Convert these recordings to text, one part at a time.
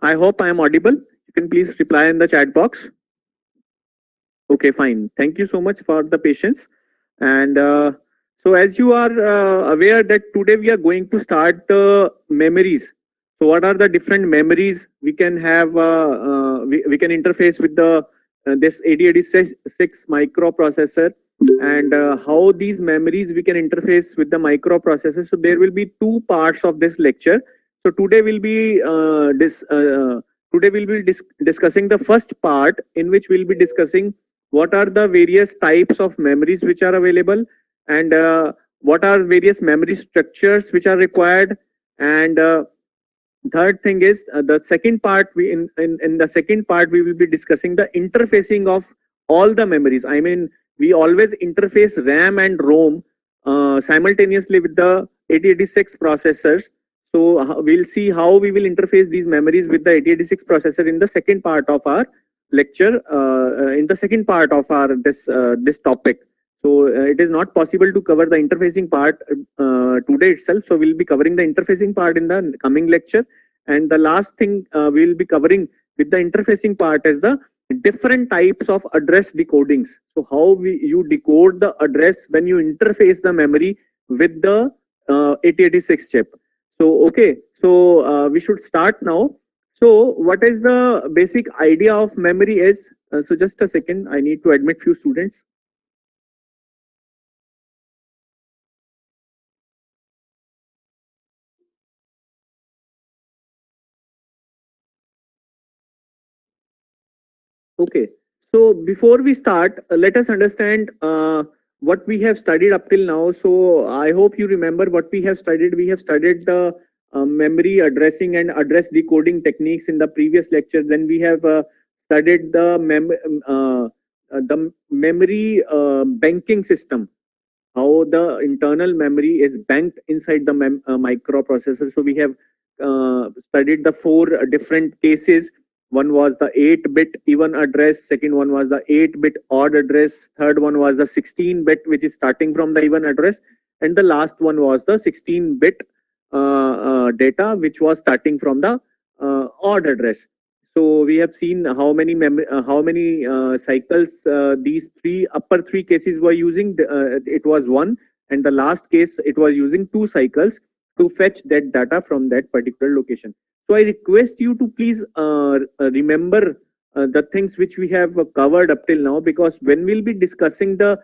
I hope I am audible. You can please reply in the chat box. Okay, fine. Thank you so much for the patience. And so, as you are aware that today we are going to start the memories. So, what are the different memories we can have? We can interface with the this 8086 microprocessor, and how these memories we can interface with the microprocessor. So, there will be two parts of this lecture. So, today we'll be discussing the first part, in which we'll be discussing what are the various types of memories which are available, and what are various memory structures which are required. And third thing is the second part, in the second part we will be discussing the interfacing of all the memories. I mean, we always interface RAM and ROM simultaneously with the 8086 processors. So we'll see how we will interface these memories with the 8086 processor in the second part of our lecture, in the second part of our this topic. So it is not possible to cover the interfacing part today itself. So we'll be covering the interfacing part in the coming lecture. And the last thing we'll be covering with the interfacing part is the different types of address decodings. So how you decode the address when you interface the memory with the 8086 chip. So okay, so we should start now. So what is the basic idea of memory is, so just a second, I need to admit few students. Okay, so before we start, let us understand what we have studied up till now. So I hope you remember what we have studied. We have studied the memory addressing and address decoding techniques in the previous lecture. Then we have studied the memory banking system, how the internal memory is banked inside the microprocessor. So we have studied the four different cases. One was the 8-bit even address, second one was the 8-bit odd address, third one was the 16-bit, which is starting from the even address, and the last one was the 16-bit data, which was starting from the odd address. So we have seen how many cycles these upper three cases were using. It was one, and the last case it was using two cycles to fetch that data from that particular location. So I request you to please remember the things which we have covered up till now, because when we'll be discussing the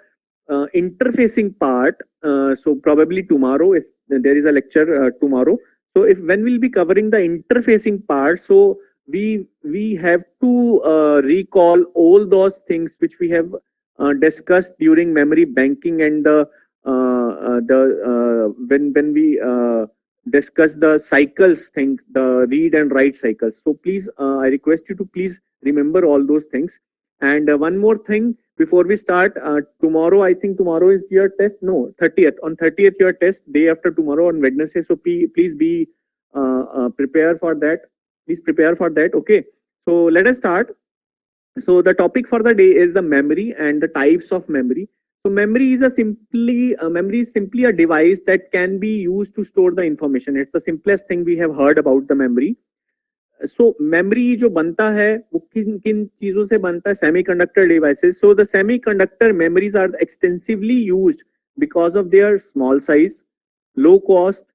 interfacing part, so probably tomorrow, if there is a lecture tomorrow, so if when we'll be covering the interfacing part, so we have to recall all those things which we have discussed during memory banking, and when we discuss the cycles thing, the read and write cycles. So please, I request you to please remember all those things. And one more thing before we start, tomorrow, I think tomorrow is your test. No, 30th. On 30th, your test, day after tomorrow on Wednesday. So please be prepared for that. Please prepare for that. Okay. So let us start. So the topic for the day is the memory and the types of memory. So memory is simply a device that can be used to store the information. It's the simplest thing we have heard about the memory. So memory जो बनता है वो किन किन चीजों से बनता है? Semiconductor devices. So the semiconductor memories are extensively used because of their small size, low cost,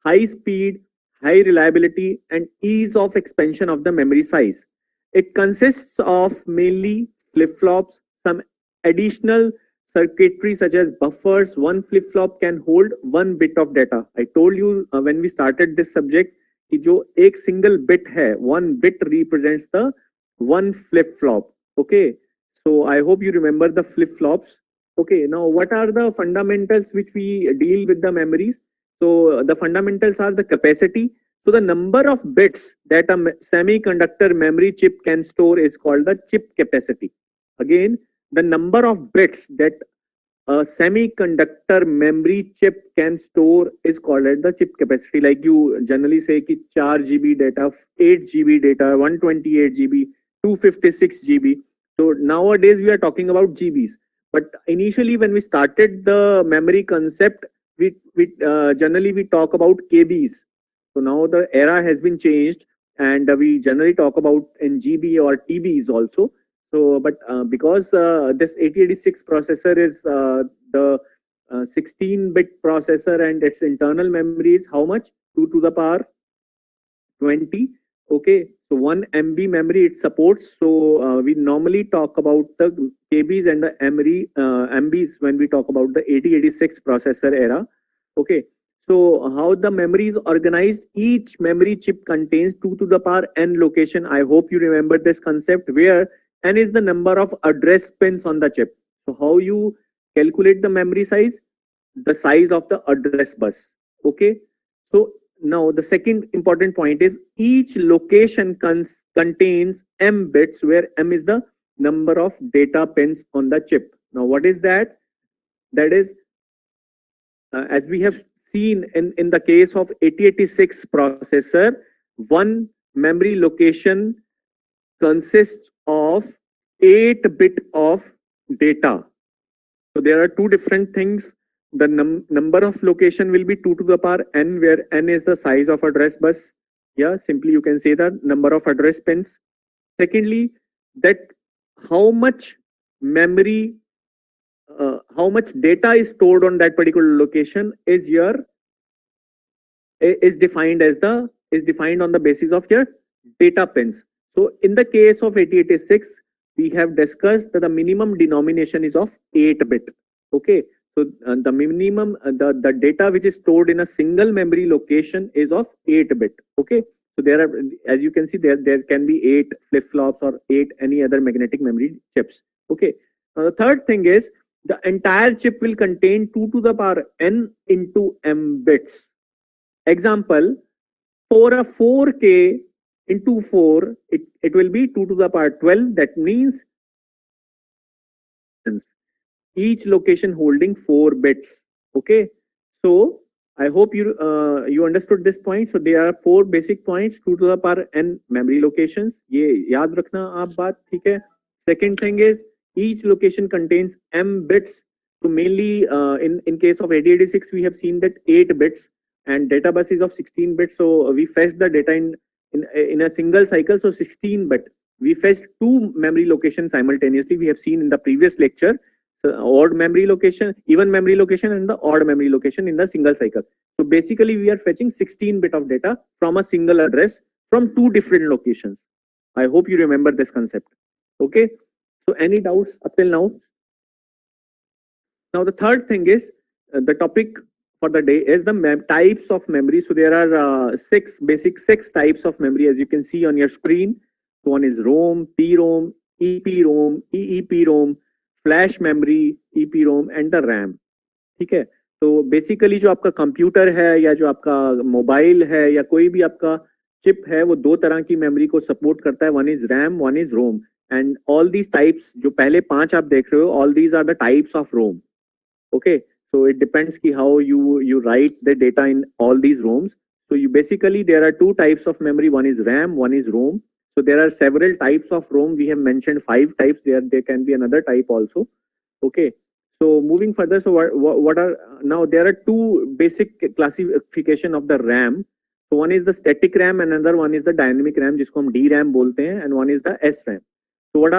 high speed, high reliability, and ease of expansion of the memory size. It consists of mainly flip-flops, some additional circuitry such as buffers. One flip-flop can hold 1 bit of data. I told you when we started this subject कि जो एक single bit है, 1 bit represents the one flip-flop. Okay, so I hope you remember the flip-flops. Okay, now what are the fundamentals which we deal with the memories? So the fundamentals are the capacity. So the number of bits that a semiconductor memory chip can store is called the chip capacity. Again, the number of bits that a semiconductor memory chip can store is called as the chip capacity. Like you generally say ki 4 GB data, 8 GB data, 128 GB, 256 GB. So nowadays we are talking about GBs. But initially when we started the memory concept, we generally we talk about KBs. So now the era has been changed. and we generally talk about in GB or TBs also. So, but because this 8086 processor is the 16-bit processor and its internal memory is how much? 2 to the power 20. Okay, so 1 MB memory it supports. So we normally talk about the KBs and the memory MBs when we talk about the 8086 processor era. Okay, so how the memory is organized? Each memory chip contains 2 to the power n location. I hope you remember this concept, where n is the number of address pins on the chip. So how you calculate the memory size? The size of the address bus. Okay, so now the second important point is each location contains m bits, where m is the number of data pins on the chip. Now what is that? That is, as we have seen in the case of 8086 processor, one memory location consists of 8 bit of data. So there are two different things. The number of location will be 2 to the power n, where n is the size of address bus. Yeah, simply you can say the number of address pins. Secondly, that how much memory, how much data is stored on that particular location is defined on the basis of your data pins. So in the case of 8086, we have discussed that the minimum denomination is of 8 bit. Okay, so the minimum the data which is stored in a single memory location is of 8 bit. Okay, so there are, as you can see, there can be 8 flip flops or 8 any other magnetic memory chips. Okay, now the third thing is the entire chip will contain 2 to the power n into m bits. Example, for a 4K into 4, it will be 2 to the power 12. That means each location holding 4 bits. Okay, so I hope you understood this point. So there are 4 basic points: 2 to the power n memory locations. ये याद रखना आप बात, ठीक है? Second thing is each location contains m bits. So mainly in case of 8086, we have seen that 8 bits and data bus is of 16 bits. So we fetch the data in a single cycle. So 16 bit. We fetched 2 memory locations simultaneously. We have seen in the previous lecture. So odd memory location, even memory location, and the odd memory location in the single cycle. So basically, we are fetching 16 bit of data from a single address from 2 different locations. I hope you remember this concept. Okay. So any doubts up till now? Now the third thing is the topic for the day is the types of memory. So there are 6 types of memory, as you can see on your screen. So one is ROM, PROM, EPROM, EEPROM, flash memory, EPROM and the RAM. ठीक है, तो basically जो आपका computer है या जो आपका mobile है या कोई भी आपका चिप है, वो 2 तरह की मेमोरी को सपोर्ट करता है. One is RAM, one is ROM, and all these types, जो पहले 5 आप देख रहे हो, all these are the types of ROM. Okay, so it depends ki how you write the data in all these ROMs. So you basically, there are 2 types of memory. One is RAM, one is ROM. So there are several types of ROM. We have mentioned 5 types. There can be another type also. Okay, so moving further, so what are, now there are 2 basic classification of the RAM. So one is the static RAM and another one is the dynamic RAM, जिसको हम DRAM बोलते हैं, and one is the SRAM. So what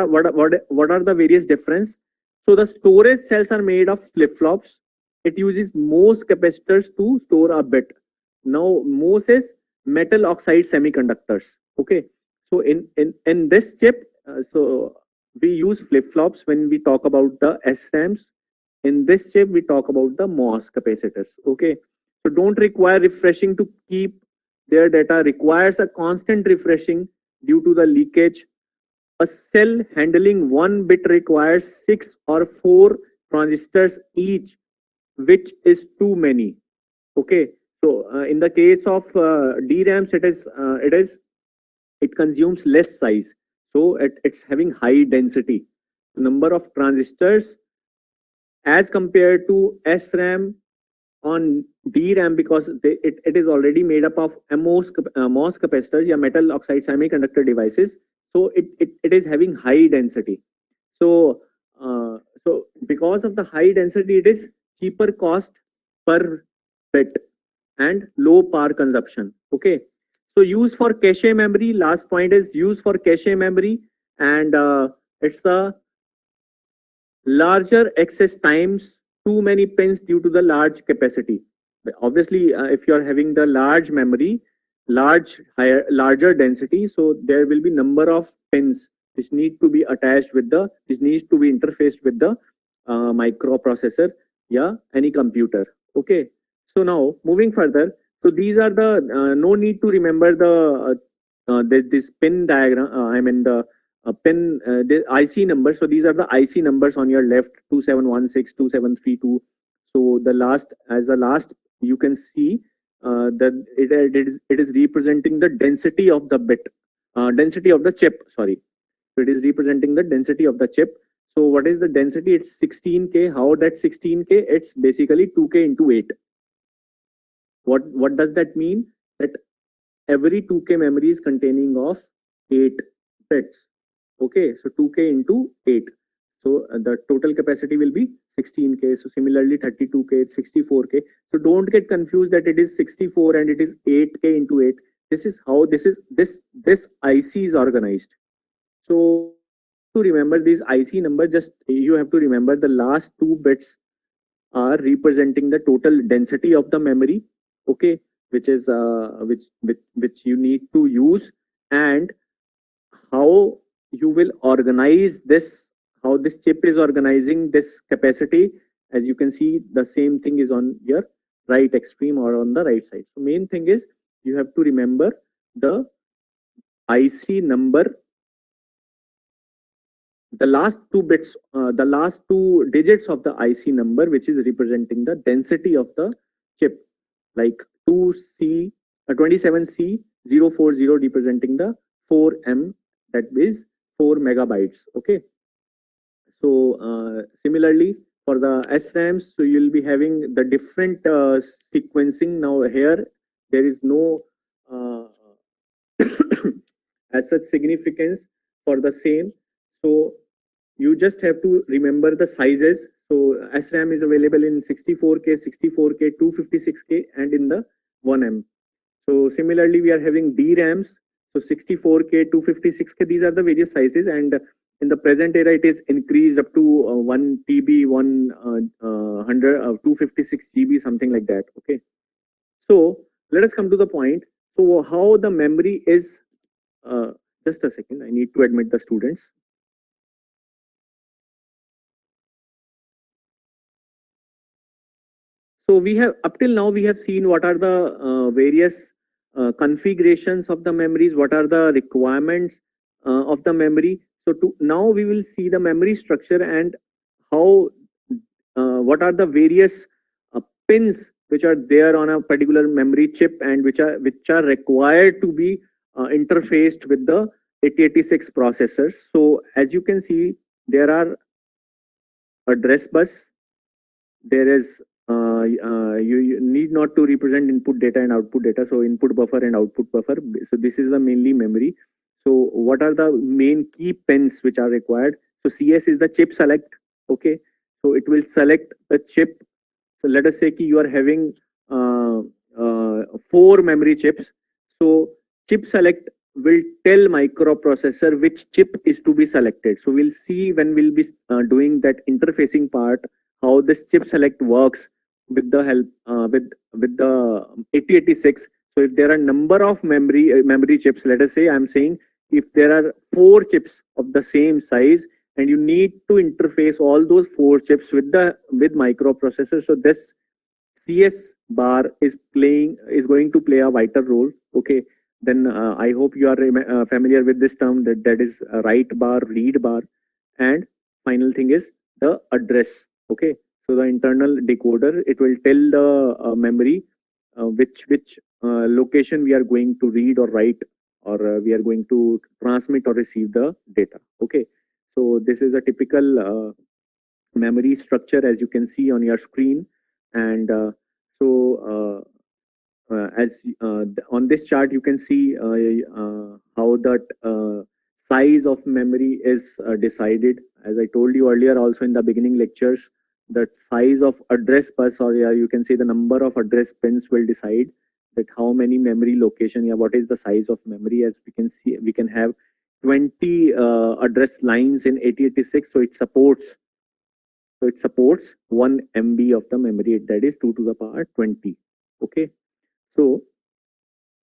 are the various difference? So the storage cells are made of flip flops. It uses MOS capacitors to store a bit. Now MOS is metal oxide semiconductors. Okay, so in this chip, so we use flip flops when we talk about the SRAMs. In this chip we talk about the MOS capacitors. Okay, so don't require refreshing to keep their data, requires a constant refreshing due to the leakage. A cell handling 1 bit requires 6 or 4 transistors each, which is too many. Okay, so in the case of DRAMs, it consumes less size, so it's having high density. Number of transistors as compared to SRAM on DRAM, because it is already made up of MOS capacitors, या metal oxide semiconductor devices. So it is having high density. So so because of the high density, it is cheaper cost per bit and low power consumption. Okay, So use for cache memory, last point is use for cache memory, and it's a larger access times, too many pins due to the large capacity. Obviously, if you are having the large memory, larger density, so there will be number of pins which need to be attached with the, which needs to be interfaced with the microprocessor, yeah, any computer. Okay. So now moving further, so these are the no need to remember the this pin diagram. I mean the pin the IC number. So these are the IC numbers on your left: 2716, 2732. So the last, as the last, you can see that it is representing the density of the bit, density of the chip. Sorry, so it is representing the density of the chip. So what is the density? It's 16K. How that 16K? It's basically 2K into 8. What does that mean? That every 2K memory is containing of 8 bits. Okay, so 2K into 8. So the total capacity will be 16K. So similarly 32K, 64K. So don't get confused that it is 64 and it is 8K into 8. This is how this IC is organized. So to remember these IC number, just you have to remember the last 2 bits are representing the total density of the memory. Okay, which is which you need to use, and how you will organize this, how this chip is organizing this capacity. As you can see, the same thing is on your right extreme or on the right side. So main thing is you have to remember the IC number, the last 2 bits, the last 2 digits of the IC number, which is representing the density of the chip, like 2C, 27C040 representing the 4M, that is 4 megabytes. Okay. So similarly for the SRAMs, so you'll be having the different sequencing. Now here there is no as such significance for the same. So you just have to remember the sizes. So SRAM is available in 64K, 64K, 256K, and in the 1M. So similarly, we are having DRAMs. So 64K, 256K, these are the various sizes. And in the present era, it is increased up to 1 TB, 100, 256 GB, something like that. Okay. So let us come to the point. So how the memory is, just a second, I need to admit the students. So we have, up till now, we have seen what are the various configurations of the memories, what are the requirements of the memory. So now we will see the memory structure and how, what are the various pins which are there on a particular memory chip and which are required to be interfaced with the 8086 processors. So as you can see, there are address bus, there is you need not to represent input data and output data, so input buffer and output buffer. So this is the mainly memory. So what are the main key pins which are required? So CS is the chip select. Okay, so it will select the chip. So let us say ki you are having 4 memory chips. So chip select will tell microprocessor which chip is to be selected. So we'll see when we'll be doing that interfacing part, how this chip select works with the help with the 8086. So if there are number of memory chips, let us say I'm saying if there are 4 chips of the same size and you need to interface all those 4 chips with the microprocessor, so this CS bar is going to play a vital role. Okay, then I hope you are familiar with this term, that is write bar, read bar, and final thing is the address. Okay, so the internal decoder, it will tell the memory which location we are going to read or write, or we are going to transmit or receive the data. Okay, so this is a typical memory structure as you can see on your screen. And so as on this chart you can see how that size of memory is decided. As I told you earlier also in the beginning lectures, that size of address bus, or yeah, you can say the number of address pins will decide that how many memory location, yeah, what is the size of memory. As we can see, we can have 20 address lines in 8086, so it supports 1 MB of the memory, that is 2 to the power 20. Okay, so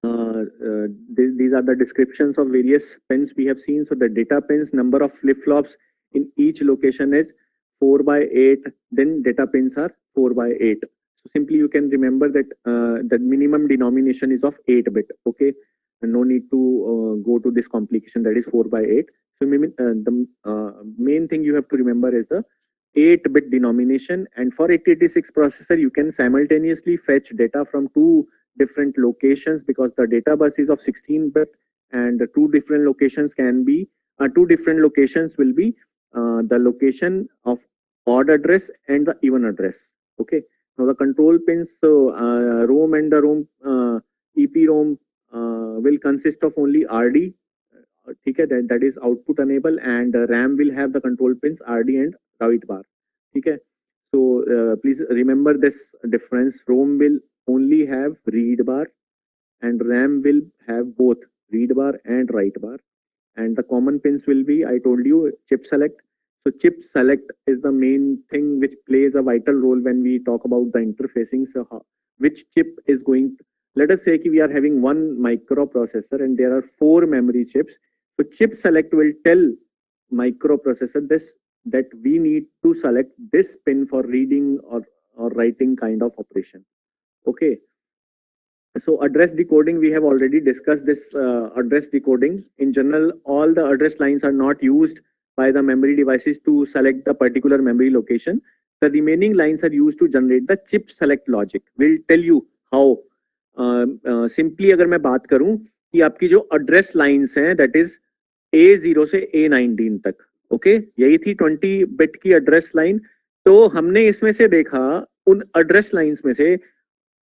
these are the descriptions of various pins we have seen. So the data pins, number of flip-flops in each location is 4 by 8. Then data pins are 4 by 8. So simply you can remember that the minimum denomination is of 8 bit. Okay, and no need to go to this complication, that is 4 by 8. So the main thing you have to remember is the 8-bit denomination. And for 8086 processor, you can simultaneously fetch data from two different locations, because the data bus is of 16-bit, and the two different locations will be the location of odd address and the even address. Okay, now the control pins, so ROM and the ROM EPROM will consist of only RD. ठीक है, that is output enable, and RAM will have the control pins RD and write bar. ठीक है, so please remember this difference. ROM will only have read bar, and RAM will have both read bar and write bar. And the common pins will be, I told you, chip select. So chip select is the main thing which plays a vital role when we talk about the interfacing. So which chip is going to, let us say we are having one microprocessor and there are 4 memory chips. So chip select will tell microprocessor that we need to select this pin for reading or writing kind of operation. Okay, so address decoding, we have already discussed this. Address decoding, in general, all the address lines are not used by the memory devices to select the particular memory location. The remaining lines are used to generate the chip select logic. We'll tell you how. Simply अगर मैं बात करूं कि आपकी जो address lines हैं, that is A0 से A19 तक, ओके, यही थी 20 बिट की address line. तो हमने इसमें से देखा, उन address lines में से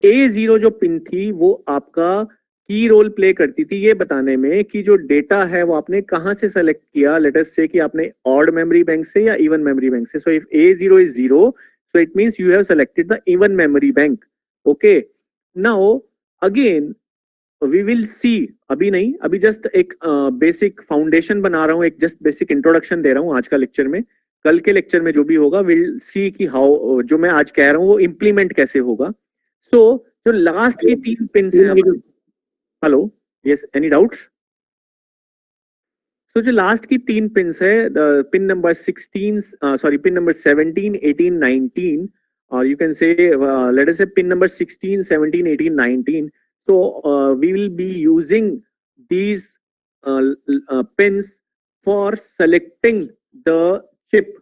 A0 जो पिन थी वो आपका की रोल प्ले करती थी ये बताने में कि जो डेटा है वो आपने कहां से सेलेक्ट किया. लेट अस से कि आपने ऑड मेमोरी बैंक से या इवन मेमोरी बैंक से. So if A0 is 0, so it means you have selected the even memory bank. Okay, now again we will see, अभी नहीं, अभी जस्ट एक बेसिक फाउंडेशन बना रहा हूं, एक जस्ट बेसिक इंट्रोडक्शन दे रहा हूं आज का लेक्चर में. कल के लेक्चर में जो भी होगा विल सी कि हाउ जो मैं आज कह रहा हूं वो इंप्लीमेंट कैसे होगा. So, जो लास्ट की 3 पिन है, हेलो, यस, एनी डाउट्स? सो जो लास्ट की 3 पिन है, pin number 16, sorry, pin number 17, 18, 19, or you can say let us say pin number 16, 17, 18, 19. So we will be using these pins for selecting the chip.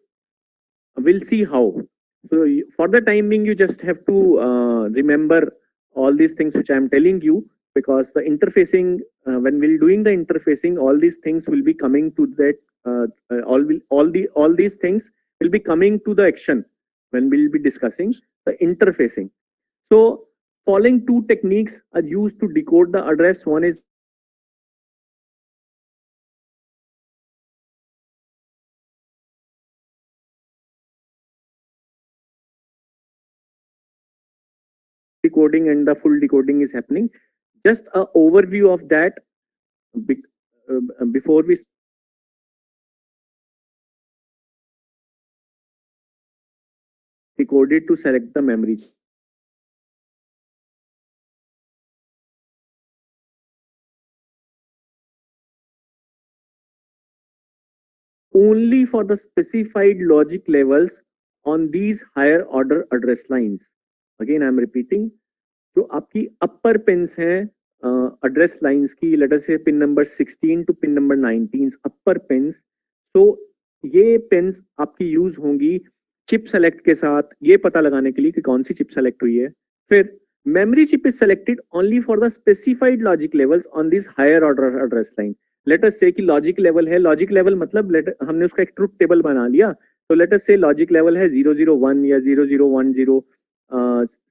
We'll see how. So for the time being, you just have to remember all these things which I am telling you, because the interfacing, when we're doing the interfacing, all these things will be coming to that. All these things will be coming to the action when we'll be discussing the interfacing. So following 2 techniques are used to decode the address. One is decoding, and the full decoding is happening. Just an overview of that before we decoded to select the memory. Only for the specified logic levels on these higher order address lines. Again, I am repeating, जो आपकी upper pins हैं address lines की, let us say pin number 16 to pin number 19, upper pins. So ये pins आपकी use होंगी chip select के साथ, ये पता लगाने के लिए कि कौन सी chip select हुई है. फिर memory chip is selected only for the specified logic levels on this higher order address line. Let us say कि logic level है, logic level मतलब हमने उसका एक truth table बना लिया. तो let us say logic level है 001 या 0010.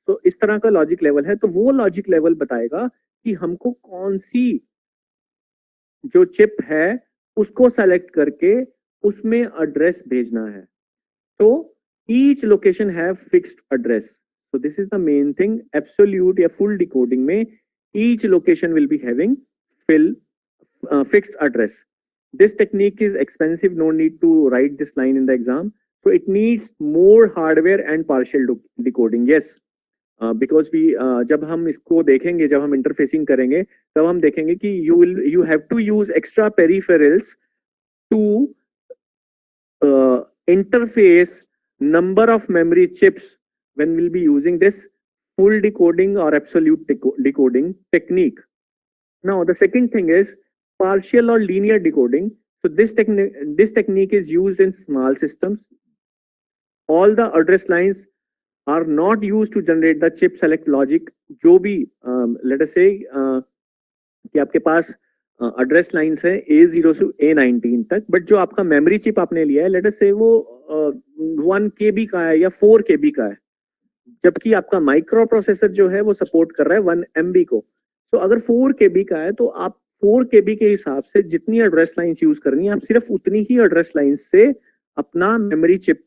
तो इस तरह का लॉजिक लेवल है. तो वो लॉजिक लेवल बताएगा कि हमको कौन सी जो चिप है उसको सेलेक्ट करके उसमें एड्रेस भेजना है. तो each location have fixed address. So this is the main thing. Absolute या फुल डिकोडिंग में each location will be having fixed address. This technique is expensive, no need to write this line in the exam, so it needs more hardware and partial decoding. Yes, because we जब हम इसको देखेंगे, जब हम interfacing करेंगे, तब हम देखेंगे कि you have to use extra peripherals to interface number of memory chips when we'll be using this full decoding or absolute decoding technique. Now the second thing is partial or linear decoding. So this technique is used in small systems. All the address lines are not used to generate the chip select logic. जो भी let us say कि आपके पास address lines है A0 से A19 तक, but जो आपका memory chip आपने लिया है लेट अस से वो 1 KB का है या 4 KB का है, जबकि आपका माइक्रो प्रोसेसर जो है वो सपोर्ट कर रहा है 1 MB को. तो अगर 4 KB का है तो आप 4 KB के हिसाब से जितनी एड्रेस लाइंस यूज करनी है, आप सिर्फ उतनी ही एड्रेस लाइंस से अपना मेमोरी चिप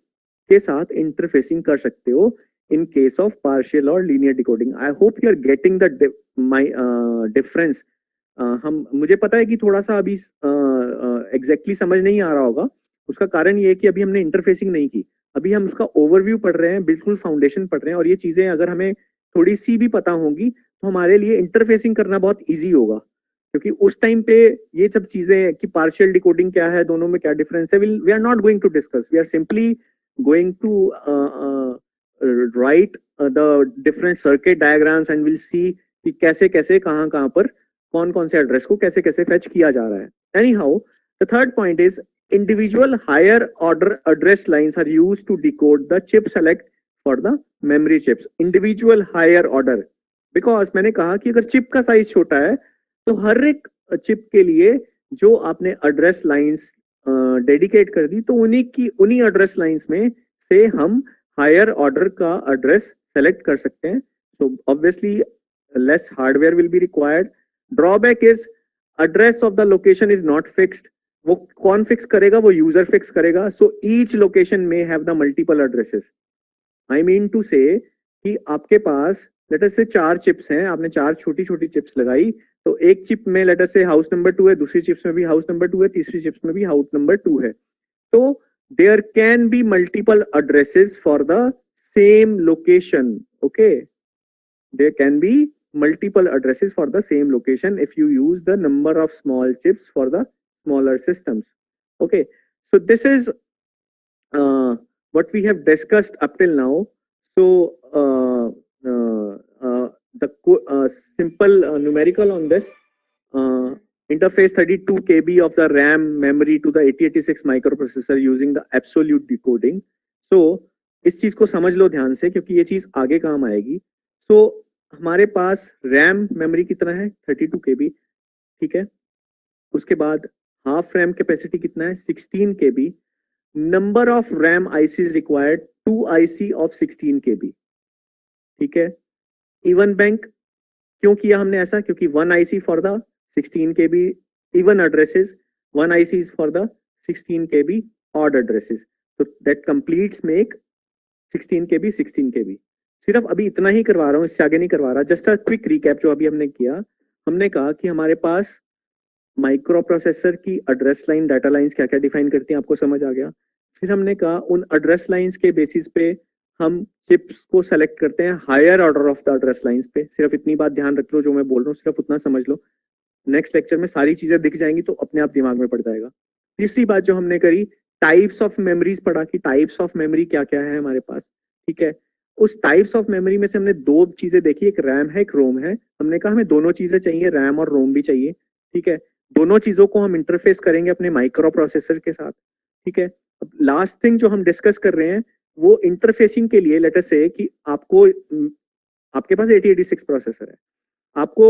के साथ इंटरफेसिंग कर सकते हो in case of partial or linear decoding. I hope you are getting the difference. मुझे पता है कि थोड़ा सा अभी एग्जैक्टली समझ नहीं आ रहा होगा. उसका कारण ये है कि अभी हमने इंटरफेसिंग नहीं की, अभी हम उसका ओवरव्यू पढ़ रहे हैं, बिल्कुल फाउंडेशन पढ़ रहे हैं, और ये चीजें अगर हमें थोड़ी सी भी पता होंगी तो हमारे लिए इंटरफेसिंग करना बहुत ईजी होगा, क्योंकि उस टाइम पे ये सब चीजें कि पार्शियल डिकोडिंग क्या है, दोनों में क्या डिफरेंस है, we are not going to discuss. We are simply going to write the different circuit diagrams and we'll see कि कैसे कैसे कहाँ पर कौन कौन से एड्रेस को कैसे कैसे फेच किया जा रहा है. Anyhow, the third point is individual higher order address lines are used to decode the chip select for the memory chips. Individual higher order, because मैंने कहा कि अगर चिप का साइज छोटा है तो हर एक चिप के लिए जो आपने एड्रेस लाइंस डेडिकेट कर दी, तो उन्हीं एड्रेस लाइंस में से हम हायर ऑर्डर का एड्रेस सेलेक्ट कर सकते हैं. So obviously less hardware will be required. Drawback is address of the location is not fixed. वो कौन फिक्स करेगा? वो यूजर फिक्स करेगा. So each location may have the multiple addresses. I mean to say कि आपके पास let us से 4 chips हैं, आपने 4 छोटी छोटी चिप्स लगाई, तो एक चिप में लेट अस से हाउस नंबर 2 है, दूसरी चिप्स में भी हाउस नंबर 2 है, तीसरी चिप्स में भी हाउस नंबर 2 है. तो there can be multiple addresses for the same location. Okay, there can be multiple addresses for the same location if you use the number of small chips for the smaller systems. Okay, so this is what we have discussed up till now. So the simple numerical on this, interface 32 KB of the RAM memory to the 8086 microprocessor using the absolute decoding. So इस चीज को समझ लो ध्यान से, क्योंकि ये चीज आगे काम आएगी. So हमारे पास RAM मेमोरी कितना है? 32 KB. ठीक है. उसके बाद हाफ RAM कैपेसिटी कितना है? 16 KB. Number of RAM ICs required 2 IC of 16 KB. ठीक है. इवन बैंक क्यों किया हमने ऐसा? क्योंकि 1 IC for the 16 KB even addresses, 1 IC is for the 16 KB odd addresses. So that completes make 16 KB 16 KB. सिर्फ अभी इतना ही करवा रहा हूँ, इससे आगे नहीं करवा रहा. जस्ट अ क्विक रिकैप जो अभी हमने किया. हमने कहा कि हमारे पास माइक्रो प्रोसेसर की एड्रेस लाइन, डाटा लाइंस क्या क्या डिफाइन करती हैं, आपको समझ आ गया. फिर हमने कहा उन एड्रेस लाइंस के बेसिस पे हम चिप्स को सेलेक्ट करते हैं higher order of the address lines पे. सिर्फ इतनी बात ध्यान रख लो, जो मैं बोल रहा हूँ सिर्फ उतना समझ लो. नेक्स्ट लेक्चर में सारी चीजें दिख जाएंगी तो अपने आप दिमाग में पड़ जाएगा. तीसरी बात जो हमने करी, टाइप्स ऑफ मेमोरीज पढ़ा कि टाइप्स ऑफ मेमोरी क्या क्या है हमारे पास. ठीक है. उस टाइप्स ऑफ मेमोरी में से हमने 2 चीजें देखी, एक रैम है, एक रोम है. हमने कहा हमें दोनों चीजें चाहिए, रैम और रोम भी चाहिए. ठीक है. दोनों चीजों को हम इंटरफेस करेंगे अपने माइक्रो प्रोसेसर के साथ. ठीक है. अब लास्ट थिंग जो हम डिस्कस कर रहे हैं वो इंटरफेसिंग के लिए लेट अस से कि आपके पास 8086 प्रोसेसर है, आपको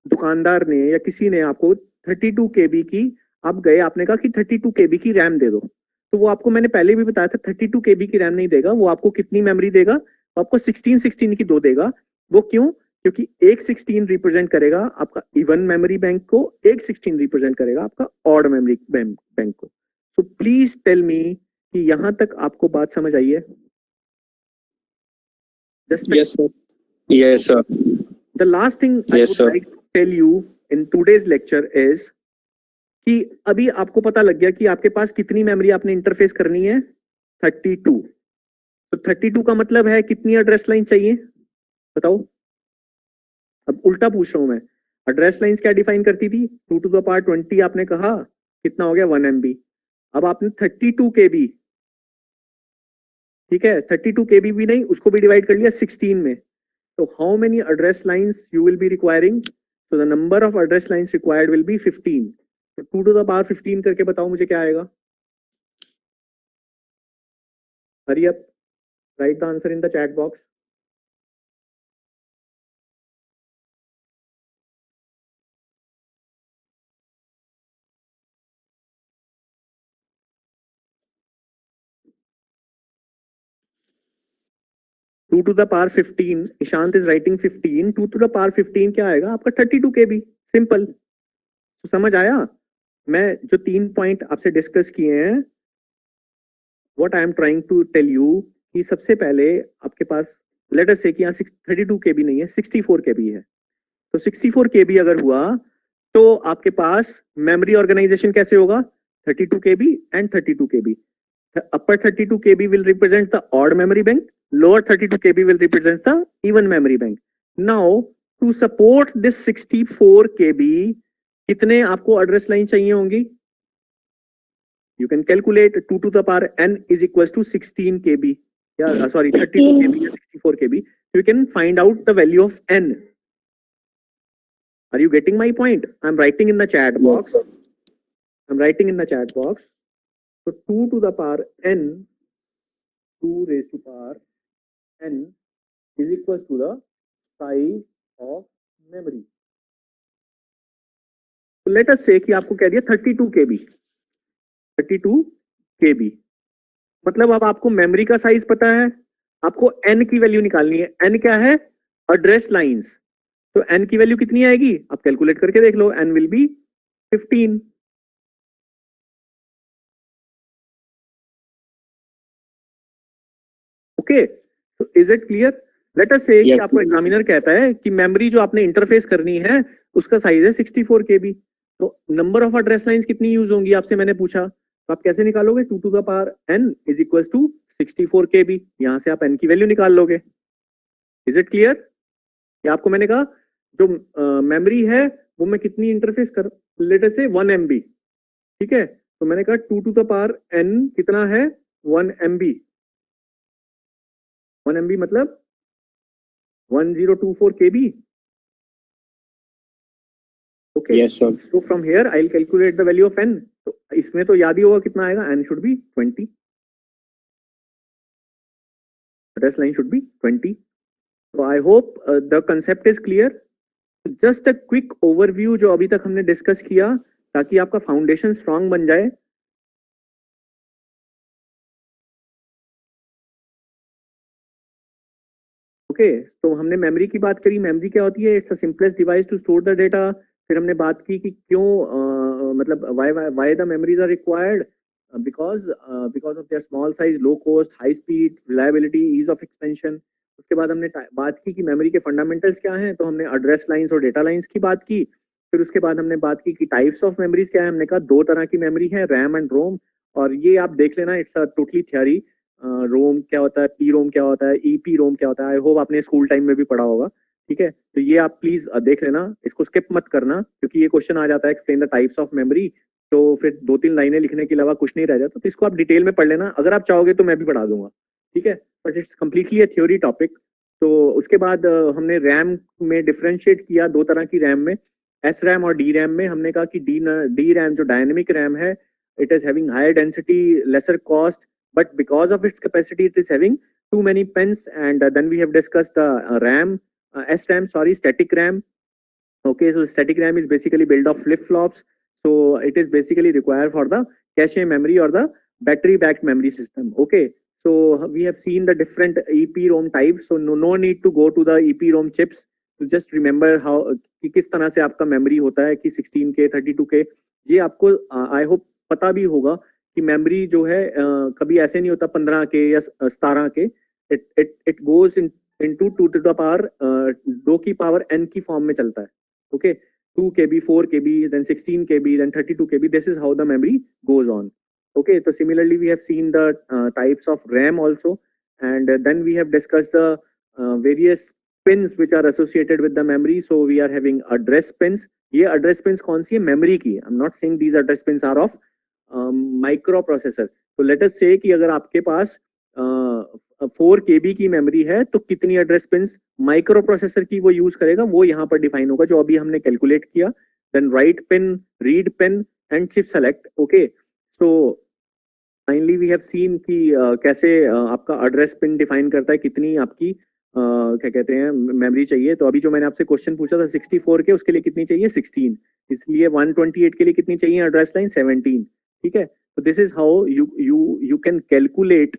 दुकानदार ने या किसी ने आपको 32 KB की, आप गए आपने कहा कि 32 KB की रैम दे दो, तो वो आपको मैंने पहले भी बताया था 32 KB की रैम नहीं देगा. वो आपको कितनी मेमोरी देगा? आपको 16 की 2 देगा. वो क्यों? क्योंकि एक 16 रिप्रेजेंट करेगा आपका इवन मेमोरी बैंक को, एक 16 रिप्रेजेंट करेगा आपका ऑड मेमोरी बैंक को. सो प्लीज टेल मी कि यहां तक आपको बात समझ आई है? Yes sir. Yes sir. The last thing Yes, I would like tell you in today's lecture is कि अभी आपको पता लग गया कि आपके पास कितनी मेमोरी आपने इंटरफेस करनी है, 32। तो 32 का मतलब है कितनी एड्रेस लाइन चाहिए बताओ। अब उल्टा पूछ रहा हूं मैं, एड्रेस लाइंस क्या डिफाइन करती थी, 2 to the power 20 आपने कहा, कितना हो गया 1 MB। अब आपने 32 KB, ठीक है, 32 KB भी नहीं, उसको भी डिवाइड कर लिया 16 में। तो how many address lines you will be requiring, so the number of address lines required will be 15। तो 2 to the power 15 करके बताओ मुझे क्या आएगा। Hurry up, write the answer in the chat box। Two to the power 15, Ishant is writing 15, 2 to the power 15 क्या आएगा आपका 32 KB, simple. तो समझ आया, मैं जो 3 पॉइंट आपसे डिस्कस किए हैं, what I am trying to tell you कि सबसे पहले आपके पास लेट अस से कि यहाँ 32 KB नहीं है, 64 KB है। तो 64 KB अगर हुआ तो आपके पास मेमोरी ऑर्गेनाइजेशन कैसे होगा, 32 KB and 32 KB। upper 32 KB will represent the odd memory bank, lower 32 KB will represent the even memory bank। Now to support this 64 KB कितने आपको एड्रेस लाइन चाहिए होंगी, you can calculate 2 to the power n is equals to 16 KB, yeah, sorry 32 KB or 64 KB, you can find out the value of n। Are you getting my point? I'm writing in the chat box, I'm writing in the chat box। So 2 to the power n, 2 raised to power n is equals to the size of memory। तो let us से कि आपको कह दिया 32 KB, 32 KB मतलब अब आपको memory का साइज पता है, आपको n की वैल्यू निकालनी है। n क्या है, एड्रेस लाइंस। तो n की वैल्यू कितनी आएगी, आप कैलकुलेट करके देख लो, n विल बी 15। ओके, तो is it clear. Let us से कि आपको एग्जामिनर कहता है कि मेमोरी जो आपने इंटरफेस करनी है उसका साइज है 64 KB। तो नंबर ऑफ एड्रेस लाइंस कितनी यूज होंगी आपसे मैंने पूछा, तो आप कैसे निकालोगे, 2 to the power n is equals to 64 KB, यहां से आप n की वैल्यू निकाल लोगे। Is it clear. ये आपको मैंने कहा जो मेमोरी है वो मैं कितनी इंटरफेस कर, लेट अस से 1 MB, ठीक है। तो मैंने कहा 2 to the power n कितना है 1 MB, 1 MB मतलब 1024 KB। Okay. Yes, sir. So from here I'll calculate the value of n। तो इसमें तो याद ही होगा कितना आएगा, n should be 20, address line should be 20। So I hope the concept is clear। Just a quick overview जो अभी तक हमने डिस्कस किया ताकि आपका फाउंडेशन स्ट्रांग बन जाए। ओके, तो हमने मेमोरी की बात करी, मेमोरी क्या होती है, it's the simplest device to store the data. फिर हमने बात की कि क्यों मतलब why the memories are required, because of their small size, low cost, high speed, reliability, ease of expansion. उसके बाद हमने बात की कि मेमोरी के फंडामेंटल्स क्या हैं, तो हमने एड्रेस लाइंस और डेटा लाइंस की बात की। फिर उसके बाद हमने बात की कि टाइप्स ऑफ मेमोरीज क्या है, हमने कहा 2 तरह की मेमोरी है, रैम एंड रोम। और ये आप देख लेना, इट्स अ टोटली थ्योरी। रोम क्या होता है, पी रोम क्या होता है, ईपी रोम क्या होता है, आई होप आपने स्कूल टाइम में भी पढ़ा होगा, ठीक है। तो ये आप प्लीज देख लेना, इसको स्किप मत करना, क्योंकि ये क्वेश्चन आ जाता है explain the types of memory, तो फिर 2-3 लाइनें लिखने के अलावा कुछ नहीं रह जाता। तो इसको आप डिटेल में पढ़ लेना, अगर आप चाहोगे तो मैं भी पढ़ा दूंगा, ठीक है, but it's completely a theory topic. तो उसके बाद हमने रैम में डिफ्रेंशिएट किया 2 तरह की रैम में, एस रैम और डी रैम में। हमने कहा कि डी रैम जो डायनेमिक रैम है, it is having higher density, lesser cost, but because of its capacity it is having too many pins। And then we have discussed the RAM, SRAM, sorry, static RAM। Okay, so static RAM is basically built of flip flops, so it is basically required for the cache memory or the battery backed memory system। Okay, so we have seen the different EPROM types, so no need to go to the EPROM chips, to just remember how कि किस तरह से आपका memory होता है कि 16K 32K। ये आपको आई होप पता भी होगा कि मेमोरी जो है कभी ऐसे नहीं होता 15K या 17K, it goes into 2 to the power 2 की पावर n की फॉर्म में चलता है। Okay, 2 KB, 4 KB, then 16 KB, then 32 KB. This is how the memory goes on. Okay, so similarly we have seen the types of RAM also, and then we have discussed the various pins which are associated with the memory. So we are having address pins. ये address pins कौन सी है? Memory की. I'm not saying these address pins are of microprocessor. So let us say कि अगर आपके पास 4 KB की memory है तो कितनी एड्रेस पिन्स माइक्रो प्रोसेसर की वो यूज करेगा, वो यहाँ पर डिफाइन होगा जो अभी हमने कैलकुलेट किया. Then write pin, read pin and chip select. Okay, so finally we have seen कि कैसे आपका एड्रेस पिन डिफाइन करता है कितनी आपकी क्या कहते हैं मेमोरी चाहिए. तो अभी जो मैंने आपसे क्वेश्चन पूछा था 64 के, उसके लिए कितनी चाहिए? 16. इसलिए 128 के लिए कितनी चाहिए एड्रेस लाइन? 17. ठीक है, तो this is how you can calculate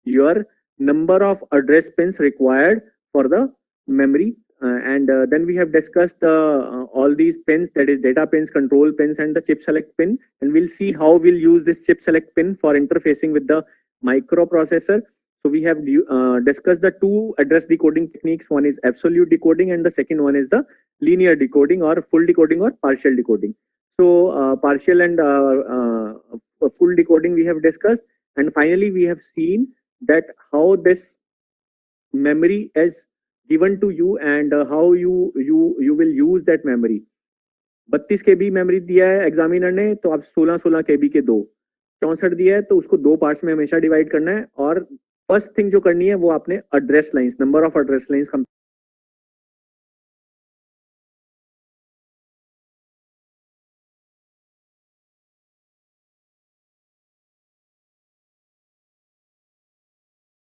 your number of address pins required for the memory. And then we have discussed all these pins, that is data pins, control pins, and the chip select pin. And we'll see how we'll use this chip select pin for interfacing with the microprocessor. So we have discussed the two address decoding techniques. One is absolute decoding, and the second one is the linear decoding or full decoding or partial decoding. So partial and full decoding we have discussed, and finally we have seen that how this memory is given to you and how you will use that memory. 32 KB memory दिया है examiner ने, तो आप 16 KB के 2. 64 दिया है तो उसको 2 पार्ट्स में हमेशा डिवाइड करना है. और फर्स्ट थिंग जो करनी है वो आपने address lines, number of address lines